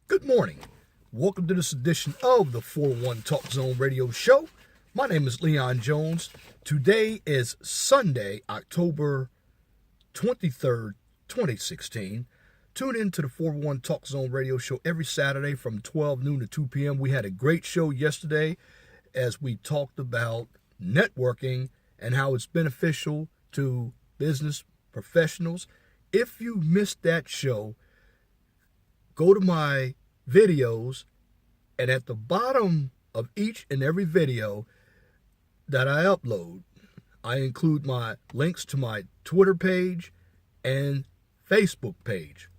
Good morning. Welcome to this edition of the 401 Talk Zone Radio Show. My name is Leon Jones. Today is Sunday, October 23rd, 2016. Tune in to the 401 Talk Zone Radio Show every Saturday from 12 noon to 2 p.m. We had a great show yesterday as we talked about networking and how it's beneficial to business professionals. If you missed that show, go to my videos, and at the bottom of each and every video that I upload, I include my links to my Twitter page and Facebook page.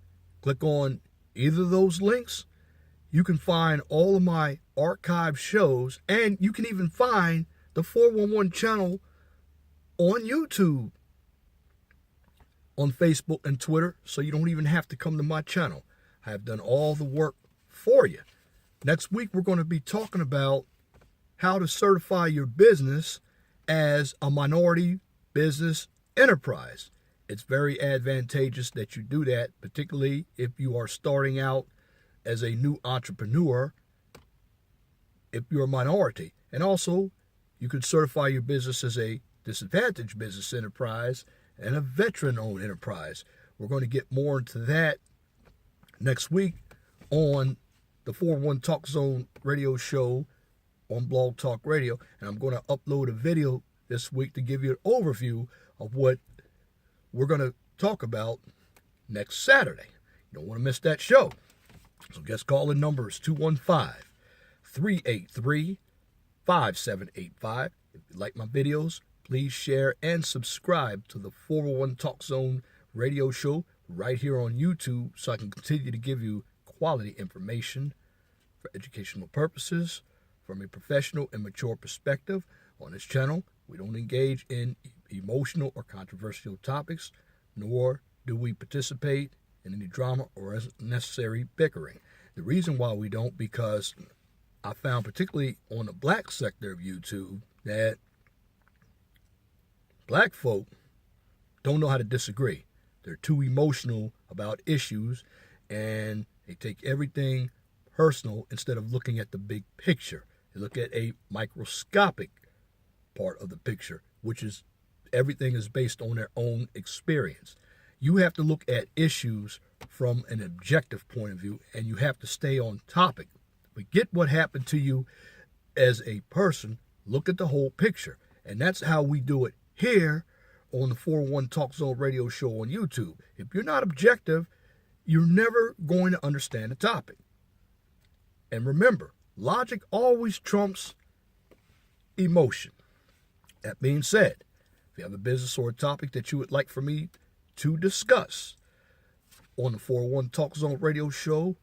Click on either of those links. You can find all of my archive shows, and you can even find the 411 channel on YouTube, on Facebook and Twitter, so you don't even have to come to my channel. I have done all the work for you. Next week, we're going to be talking about how to certify your business as a minority business enterprise. It's very advantageous that you do that, particularly if you are starting out as a new entrepreneur, if you're a minority. And also, you could certify your business as a disadvantaged business enterprise and a veteran-owned enterprise. We're going to get more into that next week on the 401 Talk Zone Radio Show on Blog Talk Radio. And I'm going to upload a video this week to give you an overview of what we're going to talk about next Saturday. You don't want to miss that show. So guest call-in number is 215-383-5785. If you like my videos, please share and subscribe to the 401 Talk Zone Radio Show right here on YouTube so I can continue to give you quality information for educational purposes from a professional and mature perspective. On this channel, we don't engage in emotional or controversial topics, nor do we participate in any drama or unnecessary bickering. The reason why we don't, because I found, particularly on the black sector of YouTube, that black folk don't know how to disagree. They're too emotional about issues, and they take everything personal instead of looking at the big picture. They look at a microscopic part of the picture, which is everything is based on their own experience. You have to look at issues from an objective point of view, and you have to stay on topic. Forget what happened to you as a person. Look at the whole picture, and that's how we do it here on the 401 Talk Zone Radio Show on YouTube. If you're not objective, you're never going to understand the topic. And remember, logic always trumps emotion. That being said, if you have a business or a topic that you would like for me to discuss on the 401 Talk Zone Radio Show,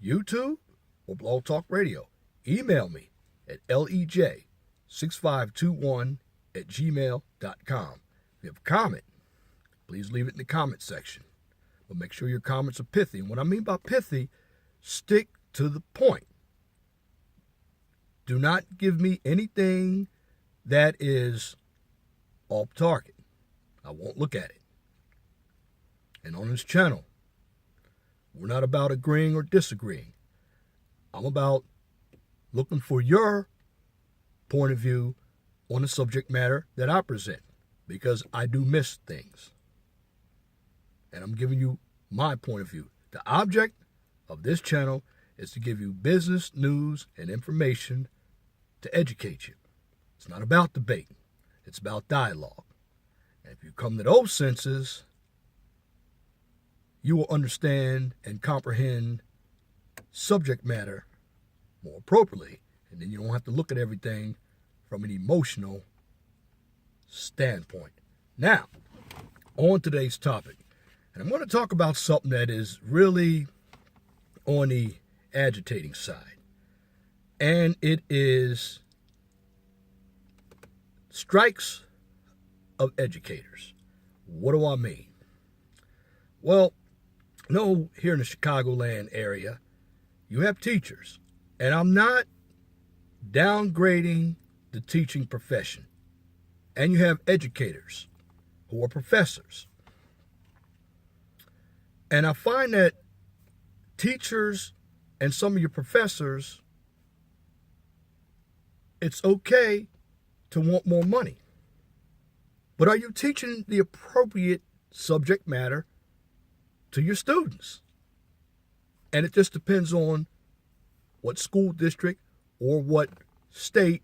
YouTube, or Blog Talk Radio, email me at lej6521@gmail.com. If you have a comment, please leave it in the comment section. But make sure your comments are pithy. And what I mean by pithy, stick to the point. Do not give me anything that is off target. I won't look at it. And on this channel, we're not about agreeing or disagreeing. I'm about looking for your point of view on the subject matter that I present, because I do miss things. And I'm giving you my point of view. The object of this channel is to give you business news and information to educate you. It's not about debate. It's about dialogue. And if you come to those senses, you will understand and comprehend subject matter more appropriately. And then you don't have to look at everything from an emotional standpoint. Now, on today's topic. And I'm going to talk about something that is really on the agitating side. And it is strikes of educators. What do I mean? Well, here in the Chicagoland area, you have teachers. And I'm not downgrading the teaching profession. And you have educators who are professors. And I find that teachers and some of your professors, it's okay to want more money. But are you teaching the appropriate subject matter to your students? And it just depends on what school district or what state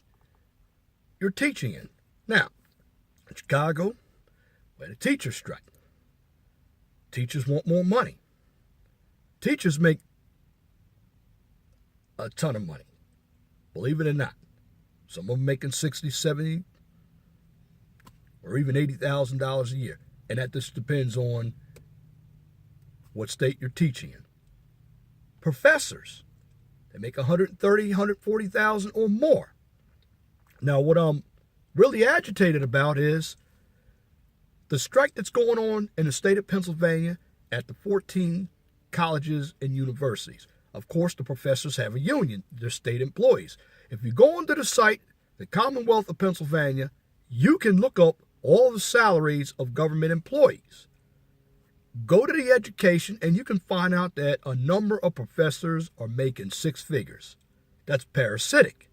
you're teaching in. Now, in Chicago, we had a teacher strike. Teachers want more money. Teachers make a ton of money, believe it or not. Some of them making $60, $70, or even $80,000 a year. And that just depends on what state you're teaching in. Professors, they make $130,000, $140,000 or more. Now, what I'm really agitated about is the strike that's going on in the state of Pennsylvania at the 14 colleges and universities. Of course, the professors have a union. They're state employees. If you go onto the site, the Commonwealth of Pennsylvania, you can look up all the salaries of government employees. Go to the education and you can find out that a number of professors are making six figures. That's parasitic.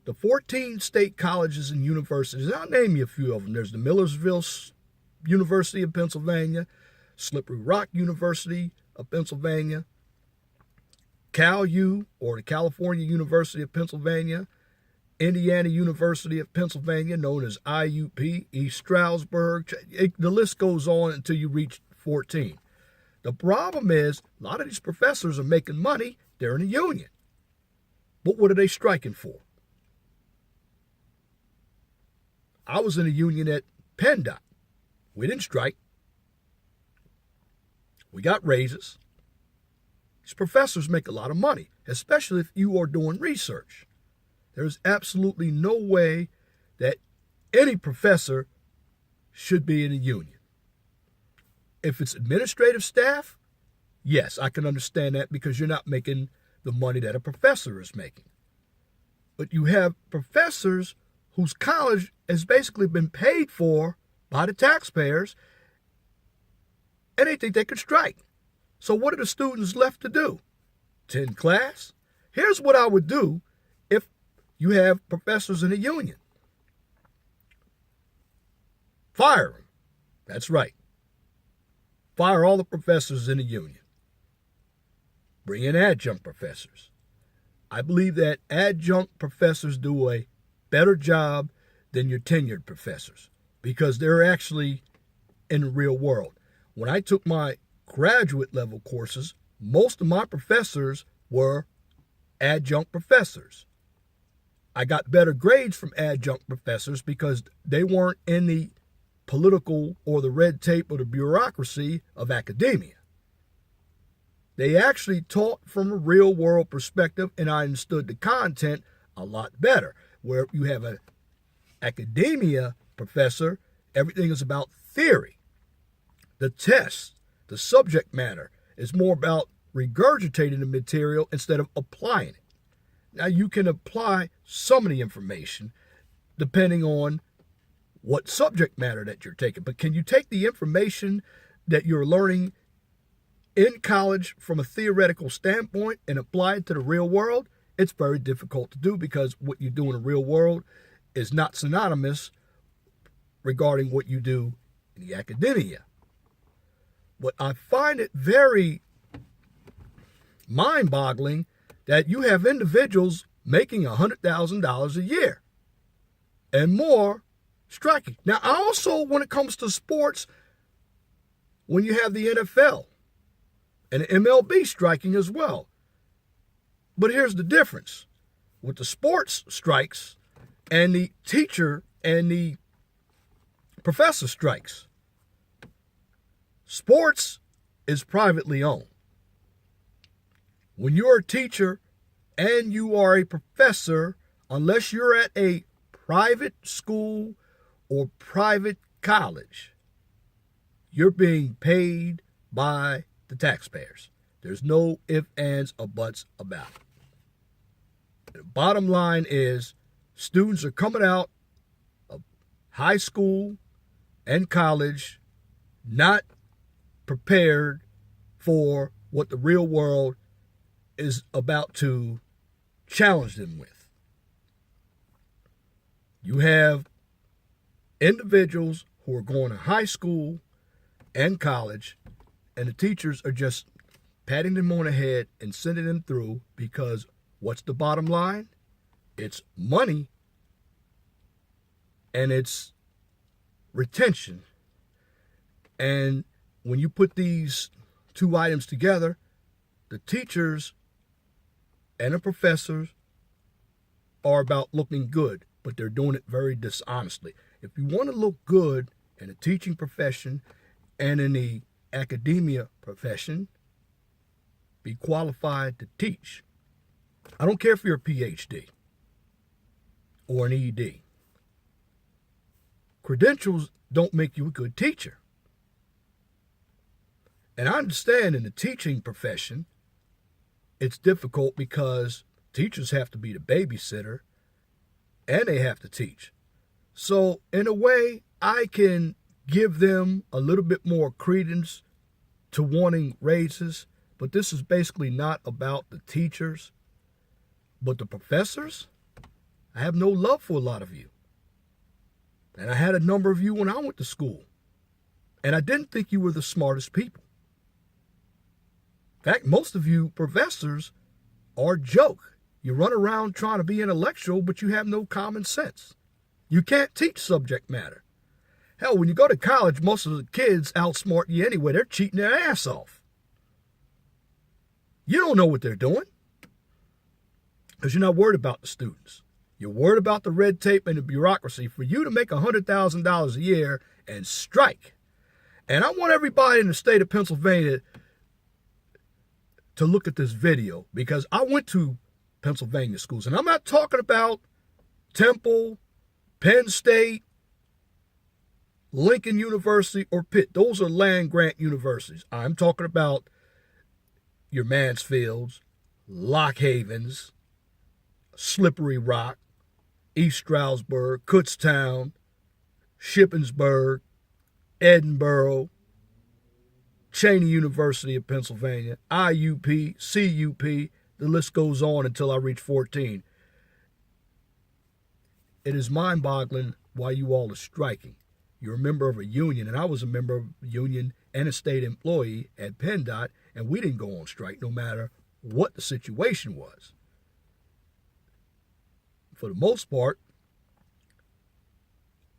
The 14 state colleges and universities, I'll name you a few of them. There's the Millersville University of Pennsylvania, Slippery Rock University of Pennsylvania, CalU, or the California University of Pennsylvania, Indiana University of Pennsylvania, known as IUP, East Stroudsburg. The list goes on until you reach 14. The problem is a lot of these professors are making money. They're in a union. But what are they striking for? I was in a union at PennDOT. We didn't strike. We got raises. These professors make a lot of money, especially if you are doing research. There's absolutely no way that any professor should be in a union. If it's administrative staff, yes, I can understand that because you're not making the money that a professor is making. But you have professors whose college has basically been paid for by the taxpayers, and they think they could strike. So what are the students left to do? Attend class? Here's what I would do if you have professors in a union. Fire them. That's right. Fire all the professors in the union. Bring in adjunct professors. I believe that adjunct professors do a better job than your tenured professors because they're actually in the real world. When I took my graduate level courses, most of my professors were adjunct professors. I got better grades from adjunct professors because they weren't in the political or the red tape or the bureaucracy of academia. They actually taught from a real world perspective, and I understood the content a lot better. Where you have an academia professor, everything is about theory. The test, the subject matter, is more about regurgitating the material instead of applying it. Now, you can apply some of the information depending on what subject matter that you're taking. But can you take the information that you're learning in college from a theoretical standpoint and apply it to the real world? It's very difficult to do because what you do in the real world is not synonymous regarding what you do in the academia. But I find it very mind-boggling that you have individuals making $100,000 a year and more striking. Now, also, when it comes to sports, when you have the NFL and the MLB striking as well. But here's the difference. With the sports strikes and the teacher and the professor strikes, sports is privately owned. When you're a teacher and you are a professor, unless you're at a private school or private college, you're being paid by the taxpayers. There's no ifs, ands, or buts about it. The bottom line is students are coming out of high school and college not prepared for what the real world is about to challenge them with. You have individuals who are going to high school and college, and the teachers are just patting them on the head and sending them through because what's the bottom line? It's money and it's retention. And when you put these two items together, the teachers and the professors are about looking good, but they're doing it very dishonestly. If you want to look good in the teaching profession and in the academia profession, be qualified to teach. I don't care if you're a PhD or an ED. Credentials don't make you a good teacher. And I understand in the teaching profession, it's difficult because teachers have to be the babysitter and they have to teach. So in a way, I can give them a little bit more credence to wanting raises, but this is basically not about the teachers, but the professors. I have no love for a lot of you. And I had a number of you when I went to school. And I didn't think you were the smartest people. In fact, most of you professors are a joke. You run around trying to be intellectual, but you have no common sense. You can't teach subject matter. Hell, when you go to college, most of the kids outsmart you anyway. They're cheating their ass off. You don't know what they're doing because you're not worried about the students. You're worried about the red tape and the bureaucracy for you to make $100,000 a year and strike. And I want everybody in the state of Pennsylvania to look at this video because I went to Pennsylvania schools. And I'm not talking about Temple, Penn State, Lincoln University, or Pitt. Those are land-grant universities. I'm talking about your Mansfields, Lock Havens, Slippery Rock, East Stroudsburg, Kutztown, Shippensburg, Edinburgh, Cheney University of Pennsylvania, IUP, CUP, the list goes on until I reach 14. It is mind-boggling why you all are striking. You're a member of a union, and I was a member of a union and a state employee at PennDOT, and we didn't go on strike no matter what the situation was. For the most part,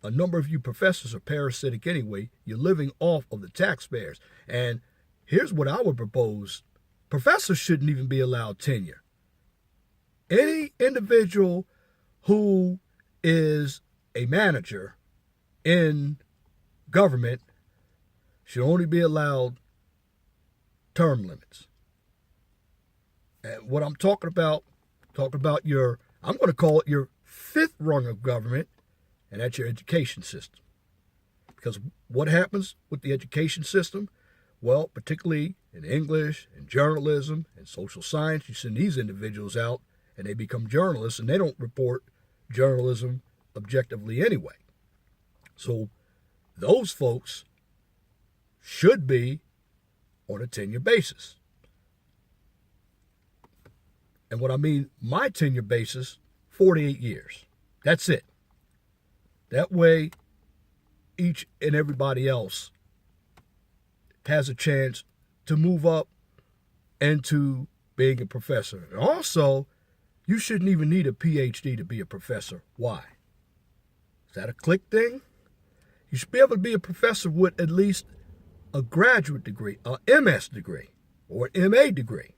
a number of you professors are parasitic anyway. You're living off of the taxpayers. And here's what I would propose. Professors shouldn't even be allowed tenure. Any individual who is a manager in government should only be allowed term limits. And what I'm talking about your, I'm going to call it your fifth rung of government, and that's your education system. Because what happens with the education system? Well, particularly in English and journalism and social science, you send these individuals out and they become journalists, and they don't report journalism objectively anyway. So those folks should be on a tenure basis. And what I mean, my tenure basis, 48 years. That's it. That way, each and everybody else has a chance to move up into being a professor. And also, you shouldn't even need a PhD to be a professor. Why? Is that a click thing? You should be able to be a professor with at least a graduate degree, a MS degree, or an MA degree.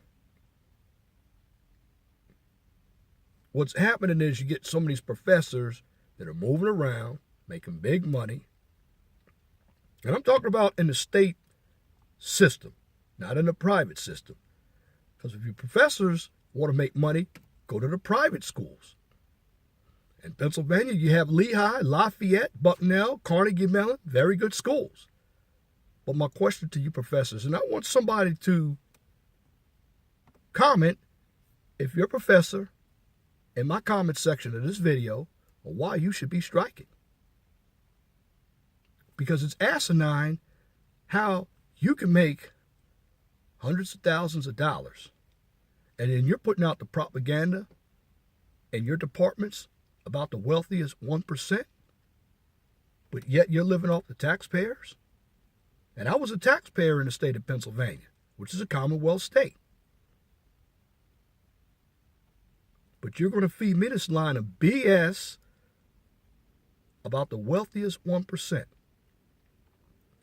What's happening is you get some of these professors that are moving around, making big money. And I'm talking about in the state system, not in the private system. Because if your professors want to make money, go to the private schools. In Pennsylvania, you have Lehigh, Lafayette, Bucknell, Carnegie Mellon, very good schools. But my question to you professors, and I want somebody to comment, if you're a professor, in my comment section of this video, on why you should be striking. Because it's asinine how you can make hundreds of thousands of dollars And then you're putting out the propaganda in your departments about the wealthiest 1%, but yet you're living off the taxpayers? And I was a taxpayer in the state of Pennsylvania, which is a Commonwealth state. But you're going to feed me this line of BS about the wealthiest 1%.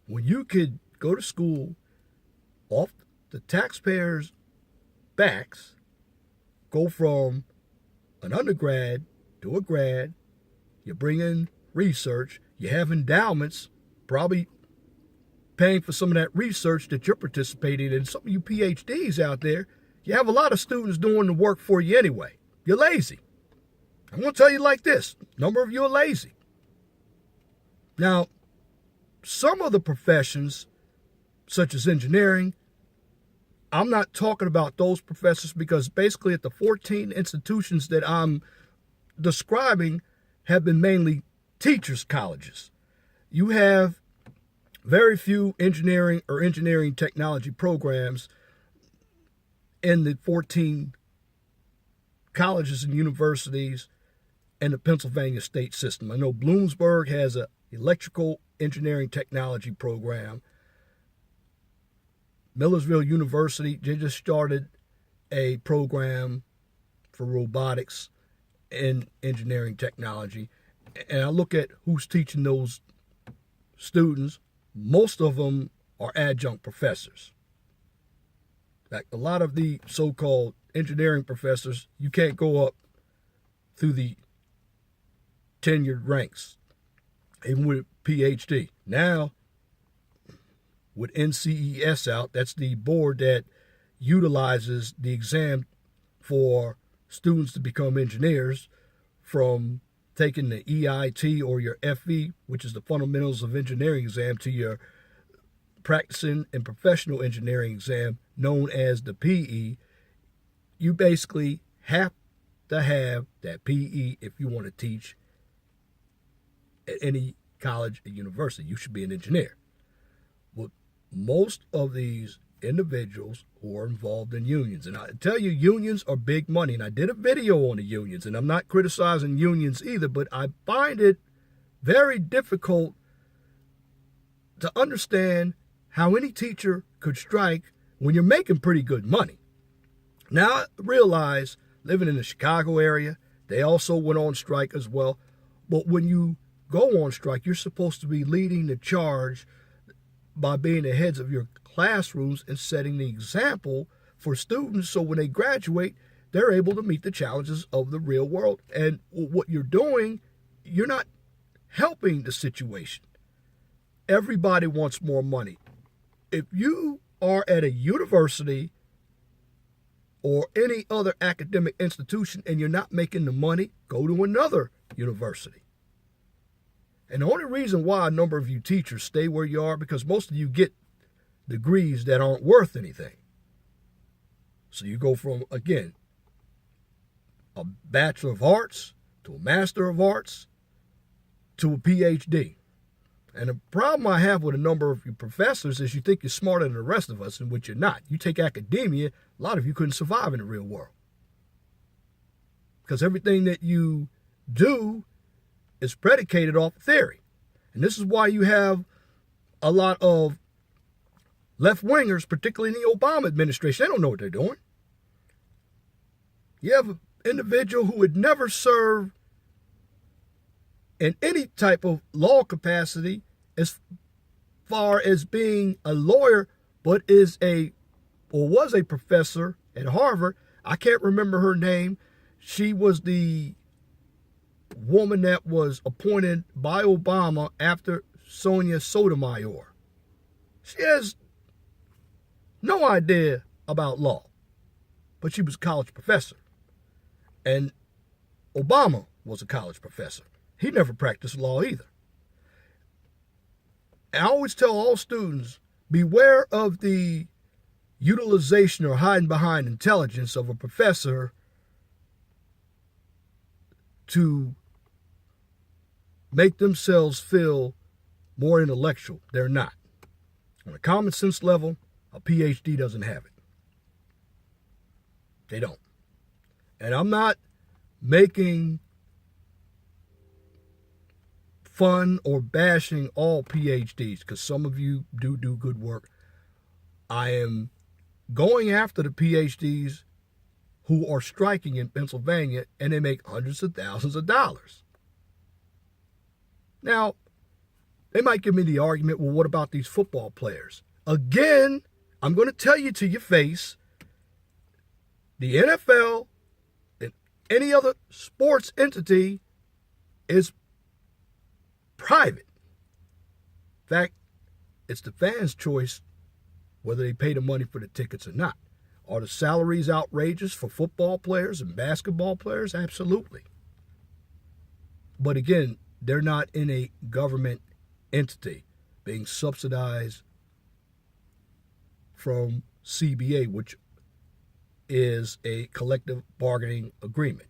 When you could go to school off the taxpayers' backs, go from an undergrad to a grad, you bring in research, you have endowments, probably paying for some of that research that you're participating in. Some of you PhDs out there, you have a lot of students doing the work for you anyway. You're lazy. I'm going to tell you like this. A number of you are lazy. Now, some of the professions, such as engineering, I'm not talking about those professors because basically at the 14 institutions that I'm describing have been mainly teachers' colleges. You have very few engineering or engineering technology programs in the 14 colleges and universities in the Pennsylvania state system. I know Bloomsburg has an electrical engineering technology program. Millersville University, they just started a program for robotics and engineering technology. And I look at who's teaching those students. Most of them are adjunct professors. Like a lot of the so-called engineering professors, you can't go up through the tenured ranks, even with a PhD. Now, with NCES out, that's the board that utilizes the exam for students to become engineers, from taking the EIT or your FE, which is the Fundamentals of Engineering exam, to your practicing and professional engineering exam known as the PE. You basically have to have that PE if you want to teach at any college or university. You should be an engineer. Well, most of these individuals who are involved in unions, and I tell you, unions are big money, and I did a video on the unions, and I'm not criticizing unions either, but I find it very difficult to understand how any teacher could strike when you're making pretty good money. Now, I realize, living in the Chicago area, they also went on strike as well, but when you go on strike, you're supposed to be leading the charge by being the heads of your classrooms and setting the example for students, so when they graduate, they're able to meet the challenges of the real world. And what you're doing, you're not helping the situation. Everybody wants more money. If you are at a university or any other academic institution and you're not making the money, go to another university. And the only reason why a number of you teachers stay where you are, because most of you get degrees that aren't worth anything. So you go from, again, a Bachelor of Arts to a Master of Arts to a PhD. And the problem I have with a number of you professors is you think you're smarter than the rest of us, in which you're not. You take academia, a lot of you couldn't survive in the real world. Because everything that you do is predicated off theory. And this is why you have a lot of left-wingers, particularly in the Obama administration. They don't know what they're doing. You have an individual who would never serve in any type of law capacity as far as being a lawyer, but is was a professor at Harvard. I can't remember her name. She was the woman that was appointed by Obama after Sonia Sotomayor. She has no idea about law, but she was a college professor. And Obama was a college professor. He never practiced law either. I always tell all students, beware of the utilization or hiding behind intelligence of a professor to make themselves feel more intellectual. They're not. On a common sense level, a PhD doesn't have it. They don't. And I'm not making fun or bashing all PhDs, because some of you do good work. I am going after the PhDs who are striking in Pennsylvania, and they make hundreds of thousands of dollars. Now, they might give me the argument, well, what about these football players? Again, I'm going to tell you to your face, the NFL and any other sports entity is private. In fact, it's the fans' choice whether they pay the money for the tickets or not. Are the salaries outrageous for football players and basketball players? Absolutely. But again, they're not in a government entity being subsidized from CBA, which is a collective bargaining agreement.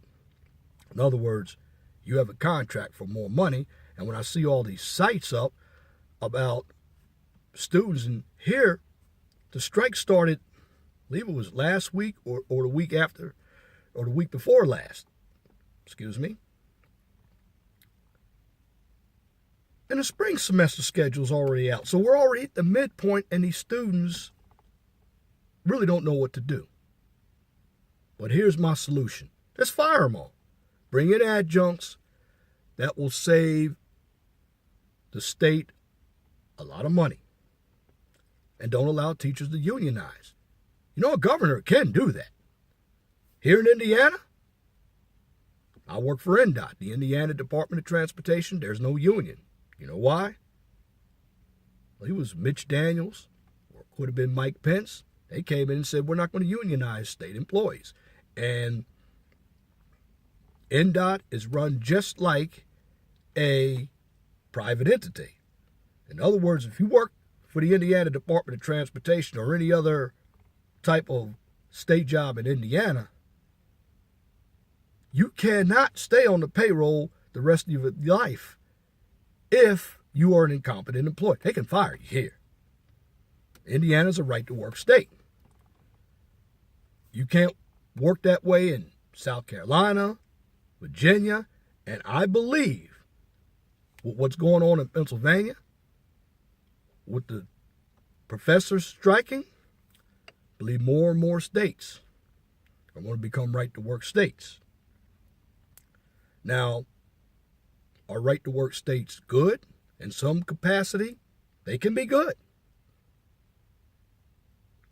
In other words, you have a contract for more money. And when I see all these sites up about students, and here the strike started, I believe it was last week or the week after, or the week before last, excuse me. And the spring semester schedule is already out. So we're already at the midpoint, and these students really don't know what to do. But here's my solution. Just fire them all. Bring in adjuncts. That will save the state a lot of money. And don't allow teachers to unionize. You know, a governor can do that. Here in Indiana, I work for NDOT, the Indiana Department of Transportation. There's no union. You know why? Well, he was Mitch Daniels, or it could have been Mike Pence. They came in and said, we're not going to unionize state employees. And NDOT is run just like a private entity. In other words, if you work for the Indiana Department of Transportation or any other type of state job in Indiana, you cannot stay on the payroll the rest of your life if you are an incompetent employee. They can fire you here. Indiana's a right-to-work state. You can't work that way in South Carolina, Virginia, and I believe with what's going on in Pennsylvania, with the professors striking, I believe more and more states are going to become right-to-work states. Now, are right-to-work states good? In some capacity, they can be good.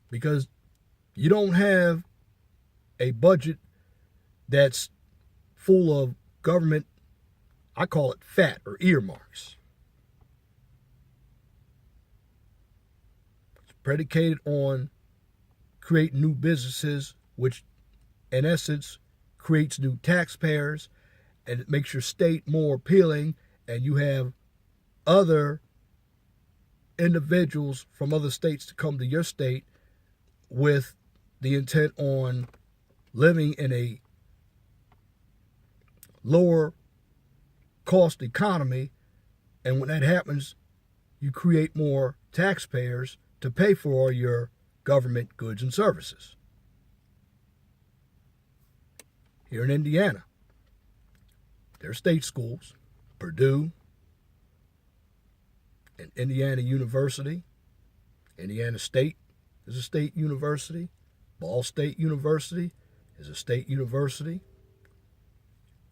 Because you don't have a budget that's full of government, I call it fat or earmarks. It's predicated on creating new businesses, which in essence creates new taxpayers, and it makes your state more appealing, and you have other individuals from other states to come to your state with the intent on living in a lower cost economy. And when that happens, you create more taxpayers to pay for your government goods and services. Here in Indiana, there are state schools, Purdue and Indiana University. Indiana State is a state university. Ball State University is a state university.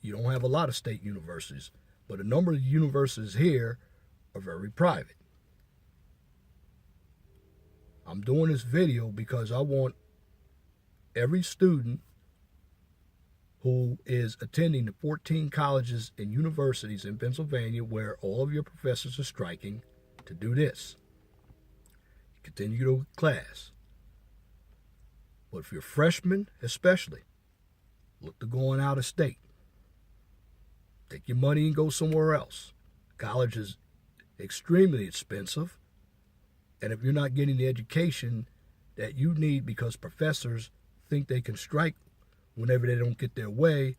You don't have a lot of state universities, but a number of universities here are very private. I'm doing this video because I want every student who is attending the 14 colleges and universities in Pennsylvania where all of your professors are striking to do this. Continue to go to class. But if you're a freshman, especially, look to going out of state. Take your money and go somewhere else. College is extremely expensive. And if you're not getting the education that you need because professors think they can strike whenever they don't get their way,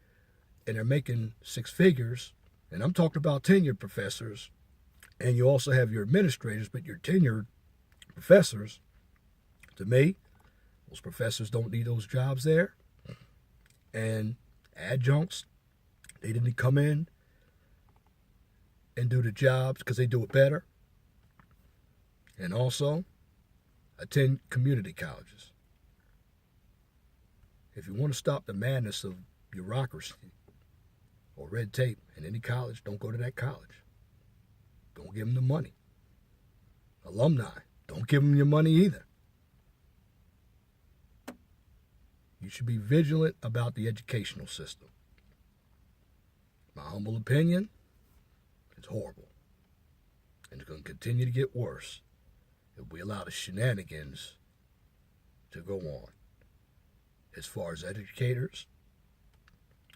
and they're making six figures, and I'm talking about tenured professors, and you also have your administrators, but your tenured professors, to me, those professors don't need those jobs there. And adjuncts, they didn't come in and do the jobs because they do it better. And also, attend community colleges. If you want to stop the madness of bureaucracy or red tape in any college, don't go to that college. Don't give them the money. Alumni, don't give them your money either. You should be vigilant about the educational system. My humble opinion, it's horrible. And it's going to continue to get worse if we allow the shenanigans to go on. As far as educators,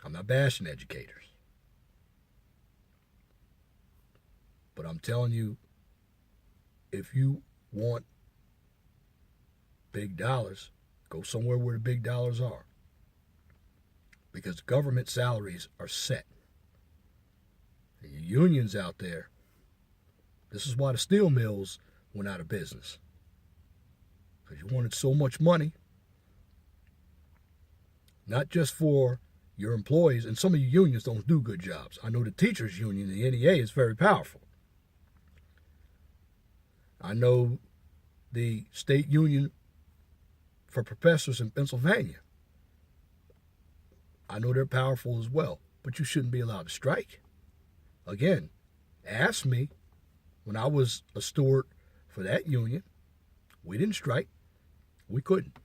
I'm not bashing educators. But I'm telling you, if you want big dollars, go somewhere where the big dollars are. Because government salaries are set. And your unions out there, this is why the steel mills went out of business. Because you wanted so much money, not just for your employees, and some of your unions don't do good jobs. I know the teachers union, the NEA, is very powerful. I know the state union for professors in Pennsylvania. I know they're powerful as well, but you shouldn't be allowed to strike. Again, ask me when I was a steward for that union. We didn't strike. We couldn't.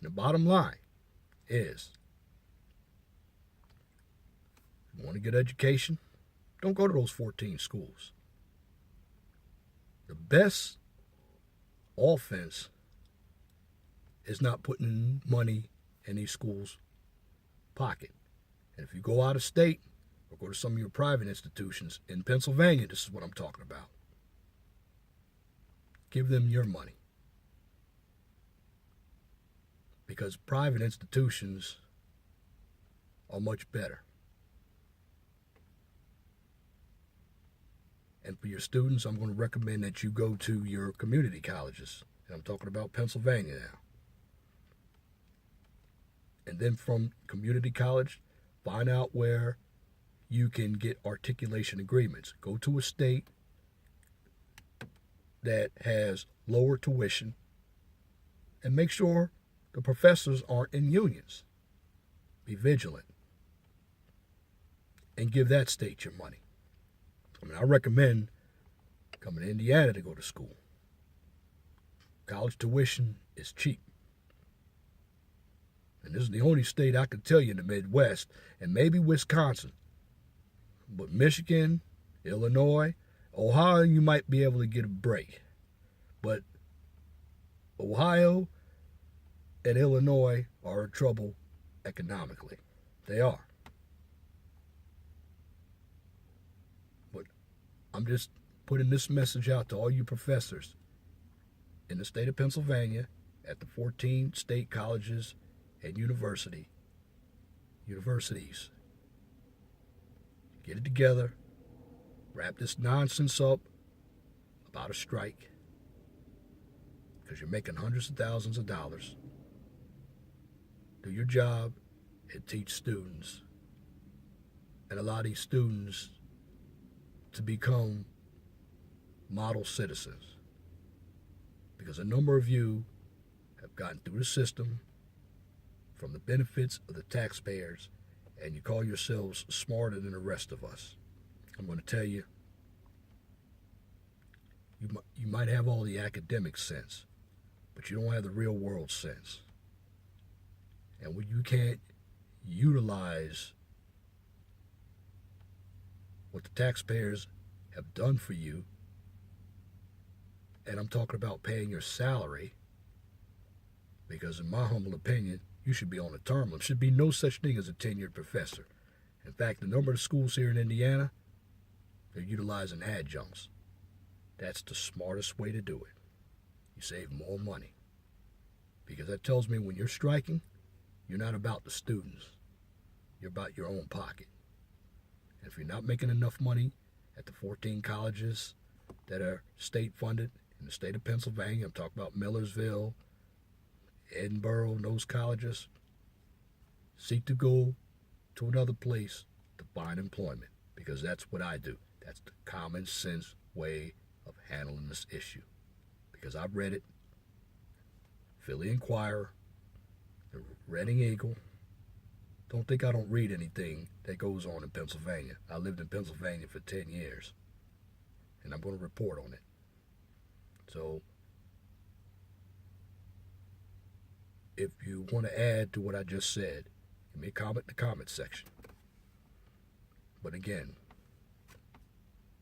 The bottom line is, if you want a good education, don't go to those 14 schools. The best offense is not putting money in these schools' pocket. And if you go out of state or go to some of your private institutions in Pennsylvania, this is what I'm talking about. Give them your money. Because private institutions are much better. And for your students, I'm going to recommend that you go to your community colleges. And I'm talking about Pennsylvania now. And then from community college, find out where you can get articulation agreements. Go to a state that has lower tuition and make sure the professors aren't in unions. Be vigilant. And give that state your money. I mean, I recommend coming to Indiana to go to school. College tuition is cheap. And this is the only state I could tell you in the Midwest, and maybe Wisconsin. But Michigan, Illinois, Ohio, you might be able to get a break. But Ohio and Illinois are in trouble economically. They are. But I'm just putting this message out to all you professors in the state of Pennsylvania at the 14 state colleges and universities. Get it together. Wrap this nonsense up about a strike, because you're making hundreds of thousands of dollars. Do your job and teach students, and allow these students to become model citizens. Because a number of you have gotten through the system from the benefits of the taxpayers, and you call yourselves smarter than the rest of us. I'm going to tell you, you might have all the academic sense, but you don't have the real world sense. And when you can't utilize what the taxpayers have done for you, and I'm talking about paying your salary, because in my humble opinion, you should be on a term limit. There should be no such thing as a tenured professor. In fact, the number of schools here in Indiana, they're utilizing adjuncts. That's the smartest way to do it. You save more money. Because that tells me when you're striking, you're not about the students. You're about your own pocket. And if you're not making enough money at the 14 colleges that are state funded in the state of Pennsylvania, I'm talking about Millersville, Edinburgh and those colleges, seek to go to another place to find employment, because that's what I do. That's the common sense way of handling this issue. Because I've read it, Philly Inquirer, the Reading Eagle. Don't think I don't read anything that goes on in Pennsylvania. I lived in Pennsylvania for 10 years, and I'm going to report on it. So, if you want to add to what I just said, you may comment in the comment section. But again,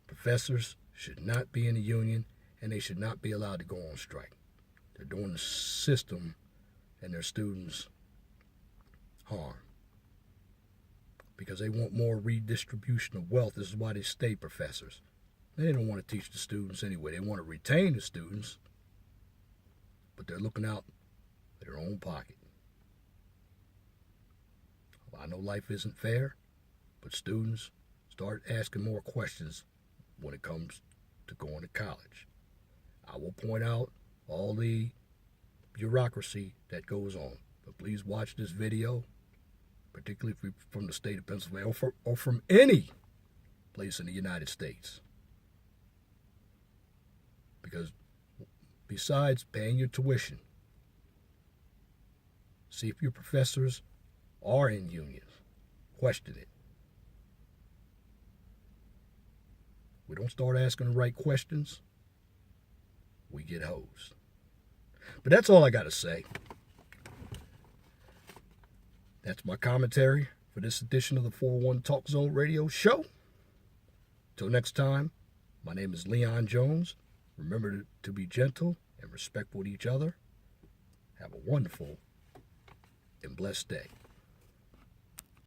professors should not be in the union, and they should not be allowed to go on strike. They're doing the system and their students harm, because they want more redistribution of wealth. This is why they stay professors. They don't want to teach the students anyway. They want to retain the students, but they're looking out for their own pocket. I know life isn't fair, but students start asking more questions when it comes to going to college. I will point out all the bureaucracy that goes on, but please watch this video, particularly if you're from the state of Pennsylvania or from any place in the United States. Because besides paying your tuition, see if your professors are in unions. Question it. We don't start asking the right questions, we get hosed. But that's all I got to say. That's my commentary for this edition of the 401 Talk Zone Radio Show. Till next time, my name is Leon Jones. Remember to be gentle and respectful to each other. Have a wonderful and blessed day.